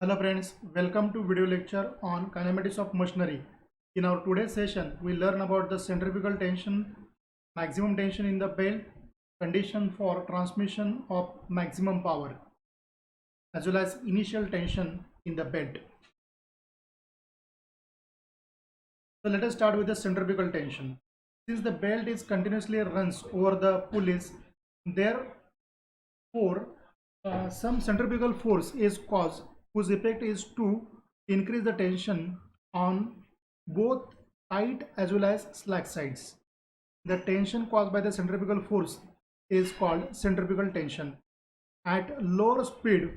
Hello friends, welcome to video lecture on kinematics of machinery. In our today's session, we learn about the centrifugal tension, maximum tension in the belt, condition for transmission of maximum power, as well as initial tension in the belt. So let us start with the centrifugal tension. Since the belt is continuously runs over the pulleys, therefore some centrifugal force is caused whose effect is to increase the tension on both tight as well as slack sides. The tension caused by the centrifugal force is called centrifugal tension. At lower speed,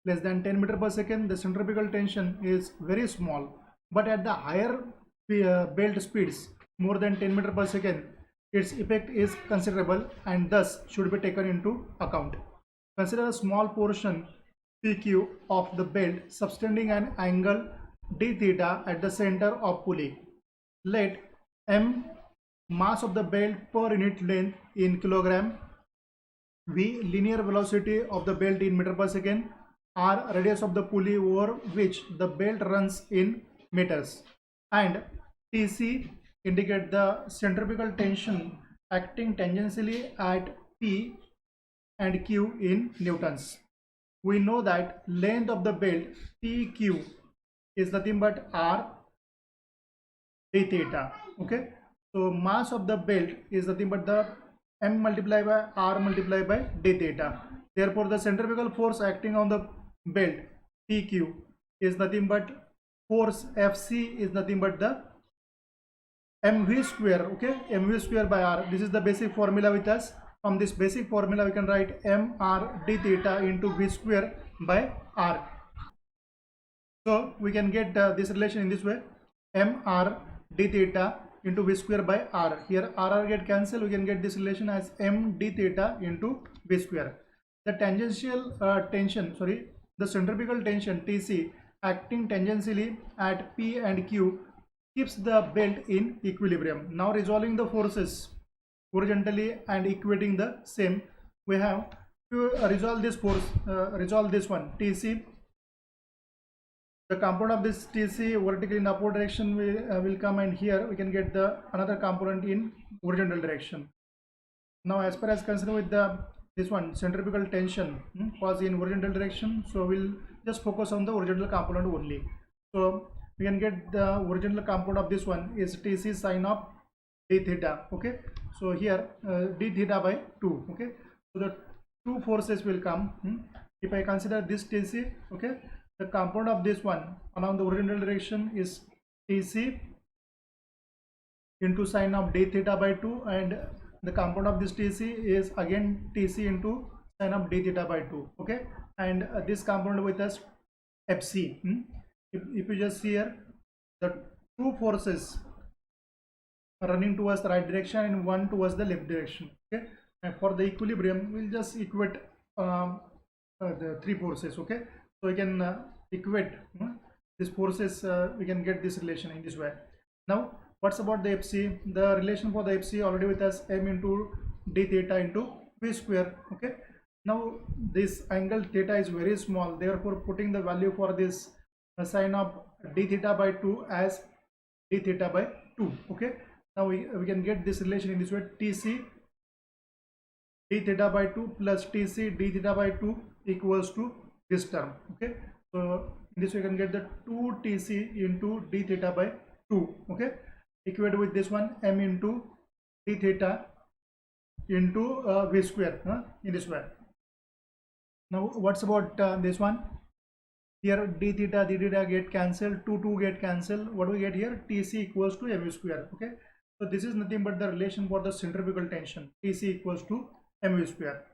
less than 10 meter per second, the centrifugal tension is very small, but at the higher belt speeds, more than 10 meter per second, its effect is considerable and thus should be taken into account. Consider a small portion PQ of the belt subtending an angle d theta at the center of pulley. Let m mass of the belt per unit length in kilogram, v linear velocity of the belt in meter per second, r radius of the pulley over which the belt runs in meters, and Tc indicate the centrifugal tension acting tangentially at P and Q in newtons. We know that length of the belt PQ is nothing but R d theta. Okay, so mass of the belt is nothing but the m multiplied by R multiplied by d theta. Therefore, the centrifugal force acting on the belt PQ is nothing but force FC is nothing but the mv square. Okay, mv square by R. This is the basic formula with us. From this basic formula we can write mr d theta into v square by R. So we can get this relation in this way, mr d theta into v square by R. Here R get cancelled, we can get this relation as m d theta into v square. The tangential the centrifugal tension Tc acting tangentially at P and Q keeps the belt in equilibrium. Now resolving the forces horizontally and equating the same, we have to resolve this force, resolve this one Tc. The component of this Tc vertically in upward direction will come, and here we can get the another component in horizontal direction. Now as far as concerned with this one centrifugal tension was in horizontal direction, so we'll just focus on the horizontal component only. So we can get the horizontal component of this one is Tc sine of d theta. Okay, so here d theta by 2. Okay, so the two forces will come. If I consider this Tc, okay, the component of this one along the horizontal direction is Tc into sine of d theta by 2, and the component of this Tc is again Tc into sine of d theta by 2. Okay, and this component with us Fc. If you just see here, the two forces running towards the right direction and one towards the left direction. Okay, and for the equilibrium we'll just equate the three forces. Okay, so we can equate these forces, we can get this relation in this way. Now what's about the Fc? The relation for the Fc already with us, m into d theta into v square. Okay, now this angle theta is very small, therefore putting the value for this sine of d theta by 2 as d theta by 2. Okay, now we can get this relation in this way, Tc d theta by 2 plus Tc d theta by 2 equals to this term. Okay, so in this way you can get the 2 Tc into d theta by 2. Okay, equate with this one, m into d theta into v square in this way. Now what's about this one? Here d theta get cancelled, 2 get cancelled. What do we get here? Tc equals to mv square. Okay, so this is nothing but the relation for the centrifugal tension, Tc equals to mv square.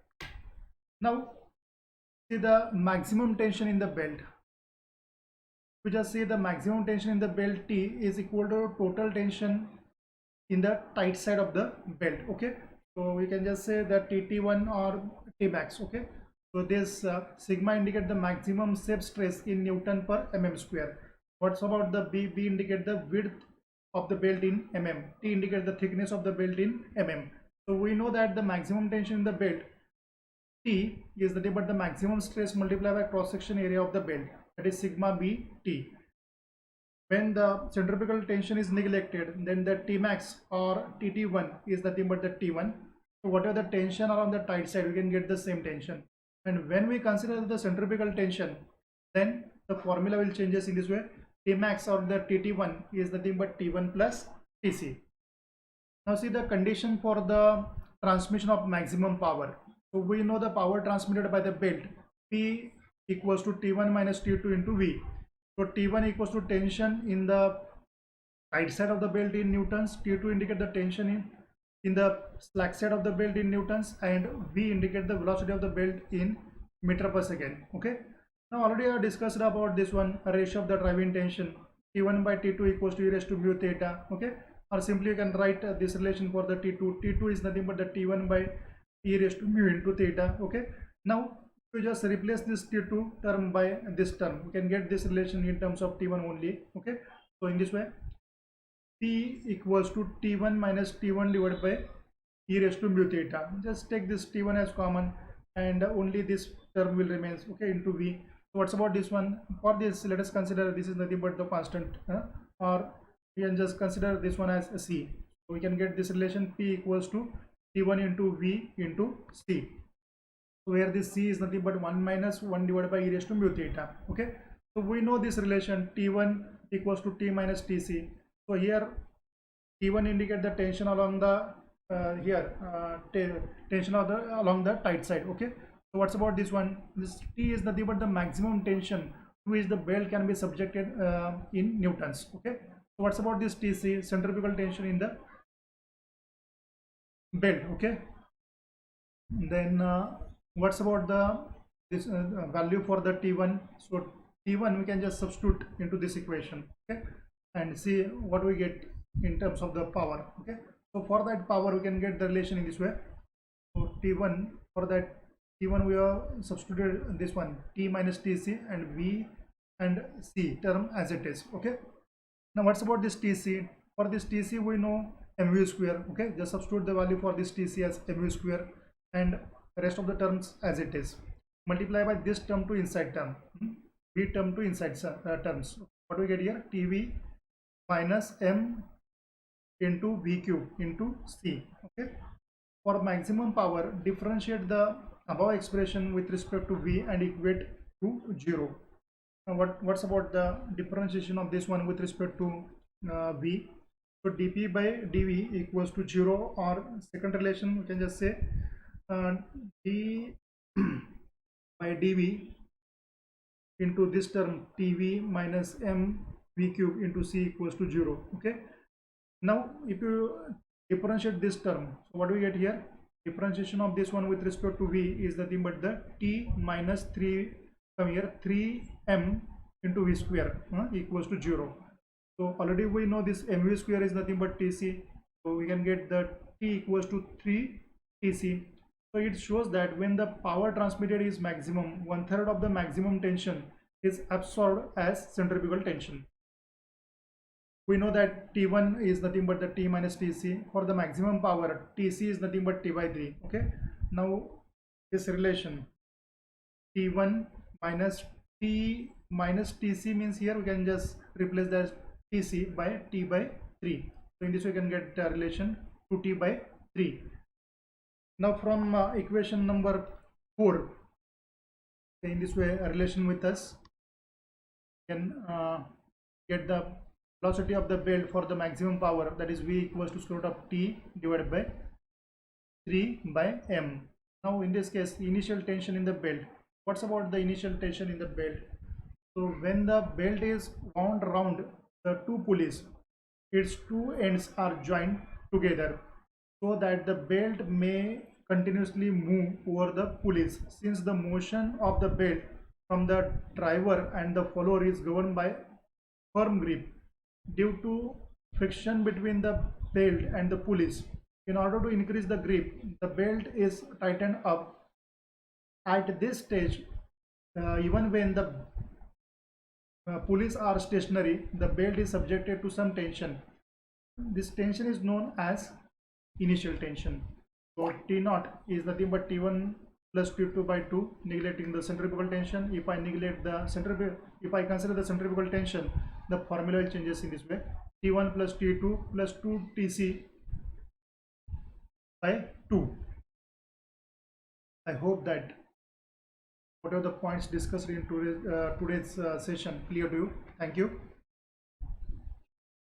Now see the maximum tension in the belt. We just say the maximum tension in the belt T is equal to total tension in the tight side of the belt. Okay, so we can just say that Tt1 or Tmax. Okay, so this sigma indicate the maximum shape stress in Newton per mm square. What's about the B? B indicate the width of the belt in mm. T indicate the thickness of the belt in mm. So we know that the maximum tension in the belt T is nothing but the maximum stress multiplied by cross section area of the belt, that is sigma b T. When the centrifugal tension is neglected, then the Tmax or Tt1 is nothing but the T1. So whatever the tension are on the tight side, we can get the same tension. And when we consider the centrifugal tension, then the formula will changes in this way. Tmax or the Tt1 is nothing but T1 plus Tc. Now see the condition for the transmission of maximum power. So we know the power transmitted by the belt P equals to T1 minus T2 into V. So T1 equals to tension in the right side of the belt in newtons, T2 indicate the tension in the slack side of the belt in newtons, and V indicate the velocity of the belt in meter per second. Okay. Now already I discussed about this one, a ratio of the driving tension T1 by T2 equals to e raised to mu theta. Okay. Or simply you can write this relation for the T2. T2 is nothing but the T1 by e raised to mu into theta. Okay. Now we just replace this T2 term by this term. We can get this relation in terms of T1 only. Okay. So in this way, P equals to T1 minus T1 divided by e raised to mu theta. Just take this T1 as common and only this term will remain. Okay. Into V. So what's about this one? For this, let us consider this is nothing but the constant, or we can just consider this one as a C. So we can get this relation P equals to T1 into V into C. So where this C is nothing but 1 minus 1 divided by e raised to mu theta. Okay. So we know this relation T1 equals to T minus Tc. So here T1 indicate the tension along the tension of the along the tight side. Okay. So what's about this one? This T is nothing but the maximum tension to which the belt can be subjected in newtons. Okay. So what's about this Tc? Centrifugal tension in the belt. Okay. Then what's about the this value for the T1? So T1 we can just substitute into this equation. Okay. And see what we get in terms of the power. Okay. So for that power we can get the relation in this way. So T1, for that T1 we have substituted this one T minus Tc and V and C term as it is. Okay. Now what's about this Tc? For this Tc we know mv square. Okay. Just substitute the value for this Tc as mv square and rest of the terms as it is. Multiply by this term to inside term, V term to inside terms. What do we get here? Tv minus m into V cube into C. Okay. For maximum power, differentiate the above expression with respect to V and equate to 0. Now what's about the differentiation of this one with respect to V? So dp by dv equals to 0, or second relation we can just say d by dv into this term Tv minus m V cube into C equals to 0. Okay. Now if you differentiate this term, so what do we get here? Differentiation of this one with respect to V is nothing but the T minus 3 from here 3m into V square equals to 0. So already we know this mv square is nothing but Tc. So we can get the T equals to 3 Tc. So it shows that when the power transmitted is maximum, 1/3 of the maximum tension is absorbed as centrifugal tension. We know that T1 is nothing but the T minus Tc. For the maximum power, Tc is nothing but T by 3. Okay. Now this relation T1 minus T minus Tc means here we can just replace that Tc by T by 3. So in this way we can get a relation 2T by 3. Now from equation number 4, in this way a relation with us can get the velocity of the belt for the maximum power, that is V equals to square root of T divided by 3 by m. Now in this case, the initial tension in the belt. What's about the initial tension in the belt? So when the belt is wound around the two pulleys, its two ends are joined together so that the belt may continuously move over the pulleys. Since the motion of the belt from the driver and the follower is governed by firm grip, due to friction between the belt and the pulleys, in order to increase the grip, the belt is tightened up. At this stage, even when the pulleys are stationary, the belt is subjected to some tension. This tension is known as initial tension. So T0 is nothing but T1 plus T2 by 2, neglecting the centrifugal tension. If I neglect the if I consider the centrifugal tension, the formula will changes in this way: T1 plus T2 plus 2 Tc by 2. I hope that whatever the points discussed in today's session clear to you. Thank you.